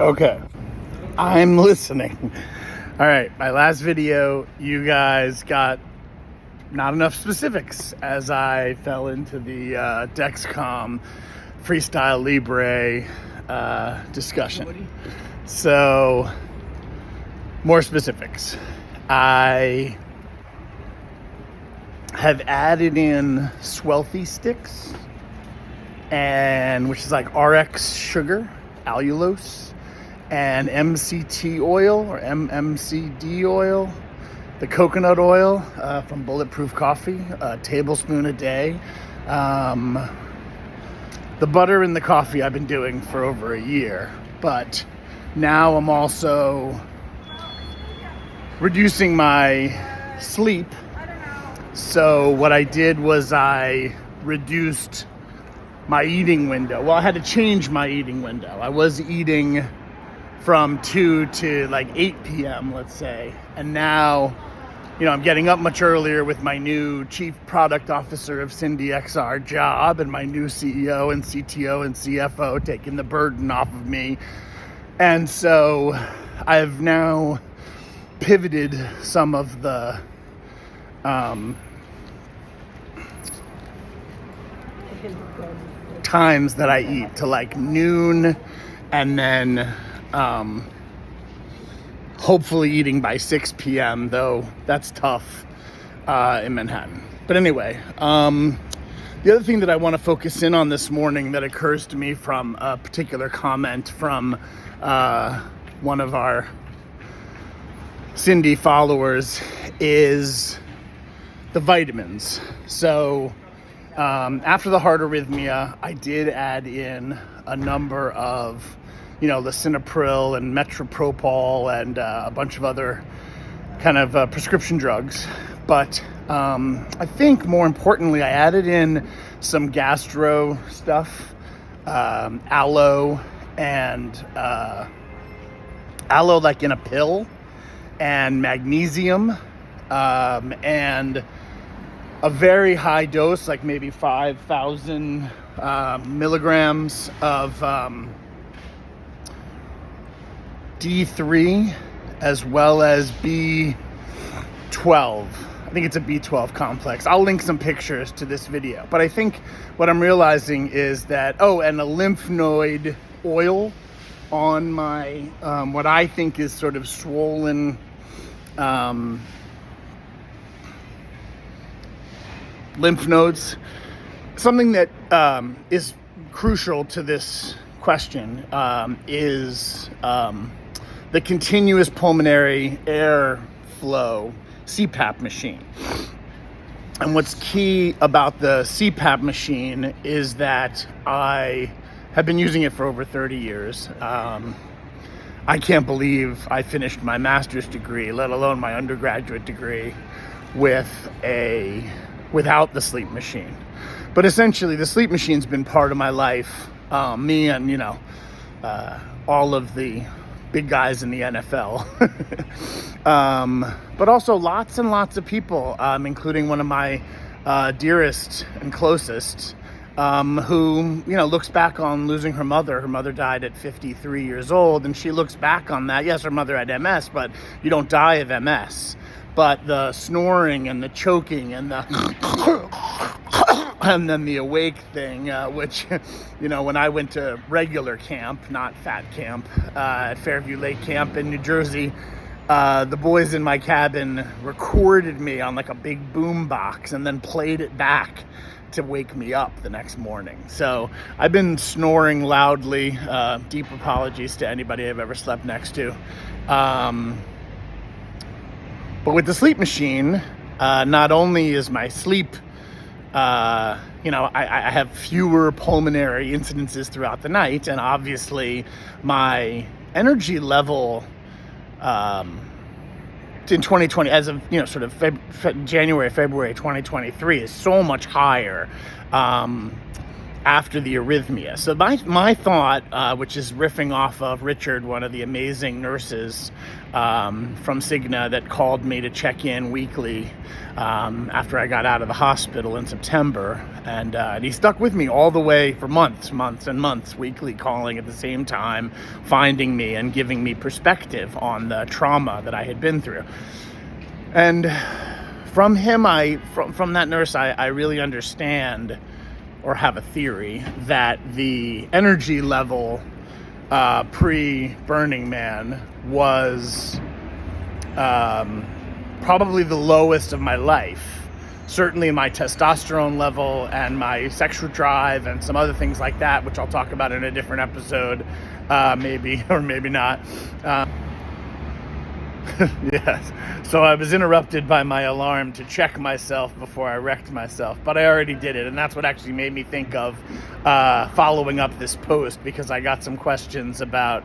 Okay, I'm listening. All right, my last video, you guys got not enough specifics as I fell into the Dexcom Freestyle Libre discussion. So, more specifics. I have added in Swelthy sticks, and which is like RX sugar, allulose, and MCT oil or MMCD oil, the coconut oil from Bulletproof Coffee, a tablespoon a day. The butter in the coffee I've been doing for over a year, but now I'm also reducing my sleep. So what I did was I reduced my eating window. Well, I had to change my eating window. I was eating from 2 to like 8 p.m., let's say. And now, I'm getting up much earlier with my new Chief Product Officer of Cindy XR job and my new CEO and CTO and CFO taking the burden off of me. And so I've now pivoted some of the times that I eat to like noon, and then hopefully eating by 6 p.m., though that's tough in Manhattan. But anyway, the other thing that I want to focus in on this morning that occurs to me from a particular comment from one of our Cindy followers is the vitamins. So after the heart arrhythmia, I did add in a number of lisinopril and metropropol and a bunch of other kind of prescription drugs. But I think more importantly, I added in some gastro stuff, aloe and aloe like in a pill, and magnesium, and a very high dose, like maybe 5,000 milligrams of D3 as well as B12. I think it's a B12 complex. I'll link some pictures to this video. But I think what I'm realizing is that, and a lymph node oil on my, what I think is sort of swollen lymph nodes. Something that is crucial to this question is the continuous pulmonary air flow CPAP machine. And what's key about the CPAP machine is that I have been using it for over 30 years. I can't believe I finished my master's degree, let alone my undergraduate degree, without the sleep machine. But essentially, the sleep machine's been part of my life. Me and, all of the big guys in the NFL. But also lots and lots of people, including one of my dearest and closest, who, looks back on losing her mother. Her mother died at 53 years old, and she looks back on that. Yes, her mother had MS, but you don't die of MS. But the snoring and the choking and and then the awake thing, which, when I went to regular camp, not fat camp, at Fairview Lake Camp in New Jersey, the boys in my cabin recorded me on like a big boom box and then played it back to wake me up the next morning. So I've been snoring loudly. Deep apologies to anybody I've ever slept next to. But with the sleep machine, not only is my sleep, I have fewer pulmonary incidences throughout the night, and obviously my energy level in 2020, as of sort of January, February 2023, is so much higher. after the arrhythmia. So my thought, which is riffing off of Richard, one of the amazing nurses from Cigna that called me to check in weekly after I got out of the hospital in September. And he stuck with me all the way for months and months, weekly calling at the same time, finding me and giving me perspective on the trauma that I had been through. And from him, from that nurse, I really understand, or have a theory, that the energy level pre-Burning Man was probably the lowest of my life. Certainly my testosterone level and my sexual drive and some other things like that, which I'll talk about in a different episode, maybe, or maybe not. Yes. So I was interrupted by my alarm to check myself before I wrecked myself, but I already did it, and that's what actually made me think of following up this post, because I got some questions about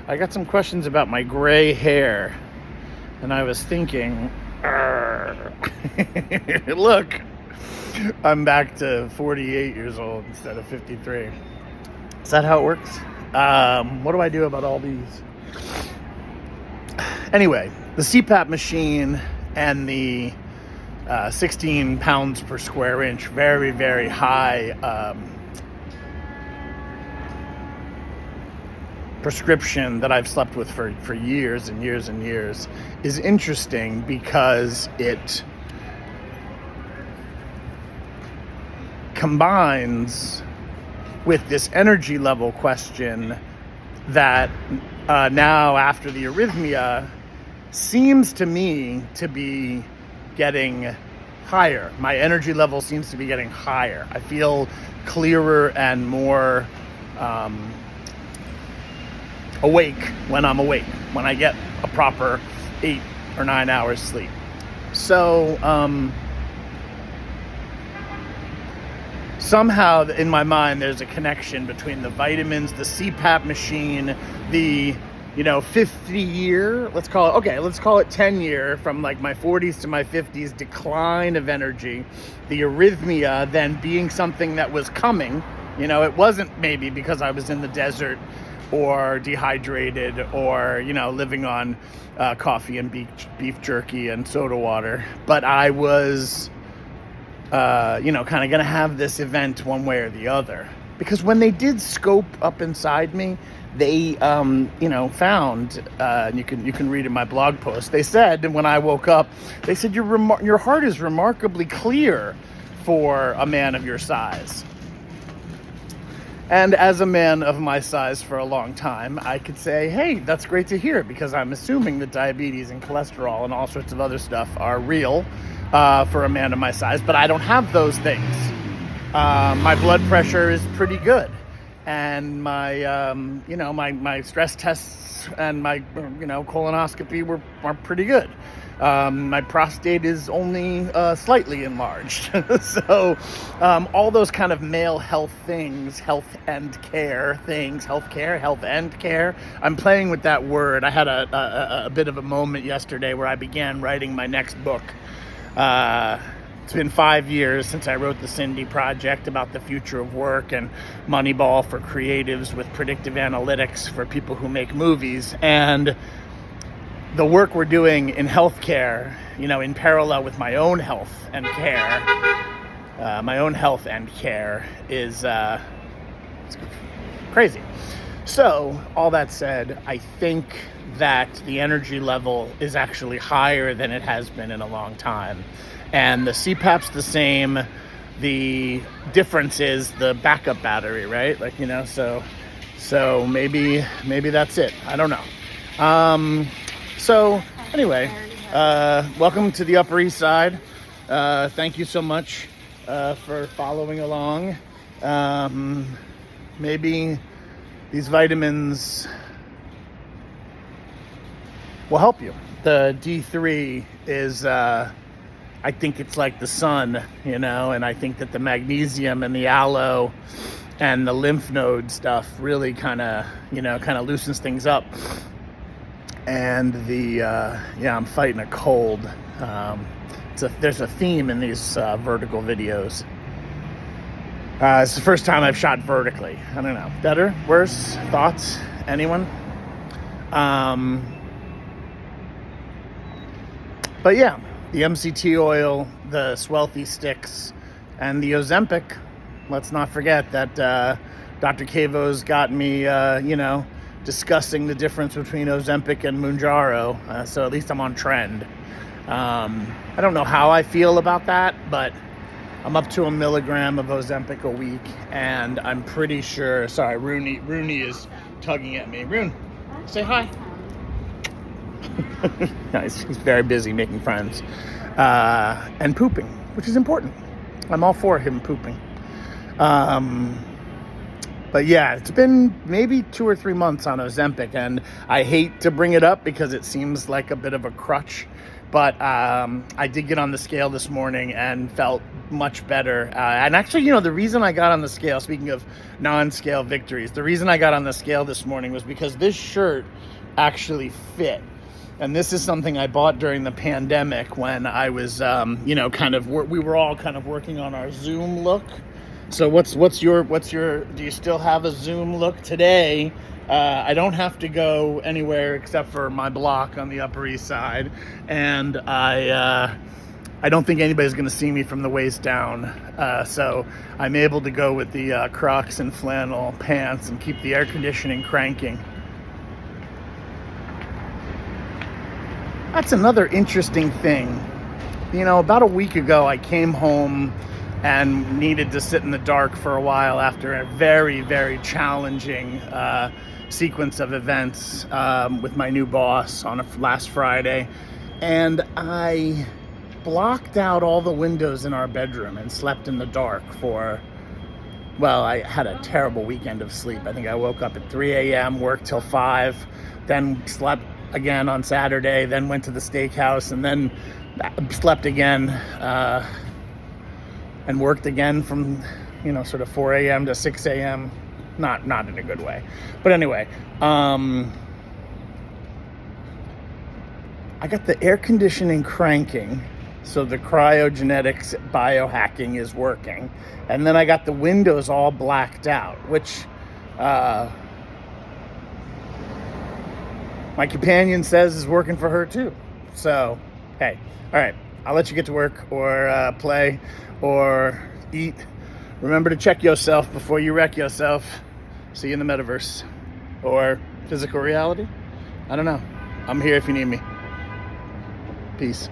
my gray hair, and I was thinking, look, I'm back to 48 years old instead of 53. Is that how it works? What do I do about all these? Anyway, the CPAP machine and the 16 pounds per square inch, very, very high prescription that I've slept with for years and years and years, is interesting because it combines with this energy level question that now, after the arrhythmia, seems to me to be getting higher. My energy level seems to be getting higher. I feel clearer and more awake when I'm awake, when I get a proper 8 or 9 hours sleep. So somehow in my mind there's a connection between the vitamins, the CPAP machine, the 50-year, let's call it 10-year, from like my 40s to my 50s decline of energy, the arrhythmia then being something that was coming. It wasn't maybe because I was in the desert or dehydrated or living on coffee and beef jerky and soda water, but I was kind of gonna have this event one way or the other. Because when they did scope up inside me, they, found, and you can read in my blog post, they said, when I woke up, they said, your heart is remarkably clear for a man of your size. And as a man of my size for a long time, I could say, hey, that's great to hear, because I'm assuming that diabetes and cholesterol and all sorts of other stuff are real for a man of my size, but I don't have those things. My blood pressure is pretty good, and my my stress tests and my colonoscopy are pretty good. My prostate is only slightly enlarged. So all those kind of male health things, health and care things, health and care. I'm playing with that word. I had a bit of a moment yesterday where I began writing my next book. It's been 5 years since I wrote the Cindy Project about the future of work and Moneyball for creatives with predictive analytics for people who make movies. And the work we're doing in healthcare, in parallel with my own health and care, is it's crazy. So, all that said, I think that the energy level is actually higher than it has been in a long time. And the CPAP's the same. The difference is the backup battery, right? So maybe that's it. I don't know. So anyway, welcome to the Upper East Side. Thank you so much for following along. Maybe these vitamins will help you. The D3 is, I think it's like the sun, and I think that the magnesium and the aloe and the lymph node stuff really kind of loosens things up. And I'm fighting a cold. There's a theme in these vertical videos. It's the first time I've shot vertically. I don't know. Better? Worse? Thoughts? Anyone? But yeah, the MCT oil, the Swelthy sticks, and the Ozempic. Let's not forget that Dr. Cavo's got me, discussing the difference between Ozempic and Mounjaro. So at least I'm on trend. I don't know how I feel about that, but I'm up to 1 milligram of Ozempic a week, and I'm pretty sure. Sorry, Rooney is tugging at me. Roon, say hi. Nice. He's very busy making friends and pooping, which is important. I'm all for him pooping. But yeah, it's been maybe 2 or 3 months on Ozempic, and I hate to bring it up because it seems like a bit of a crutch. But I did get on the scale this morning and felt much better. And actually, the reason I got on the scale, speaking of non-scale victories, the reason I got on the scale this morning was because this shirt actually fit. And this is something I bought during the pandemic when I was, we were all kind of working on our Zoom look. So what's your, do you still have a Zoom look today? I don't have to go anywhere except for my block on the Upper East Side, and I don't think anybody's going to see me from the waist down, so I'm able to go with the Crocs and flannel pants and keep the air conditioning cranking. That's another interesting thing. About a week ago, I came home and needed to sit in the dark for a while after a very, very challenging sequence of events with my new boss on last Friday. And I blocked out all the windows in our bedroom and slept in the dark I had a terrible weekend of sleep. I think I woke up at 3 a.m., worked till 5, then slept again on Saturday, then went to the steakhouse, and then slept again and worked again from, sort of 4 a.m. to 6 a.m. Not in a good way. But anyway, I got the air conditioning cranking, so the cryogenics biohacking is working. And then I got the windows all blacked out, which my companion says is working for her too. So, hey, all right, I'll let you get to work or play or eat. Remember to check yourself before you wreck yourself. See you in the metaverse or physical reality. I don't know. I'm here if you need me. Peace.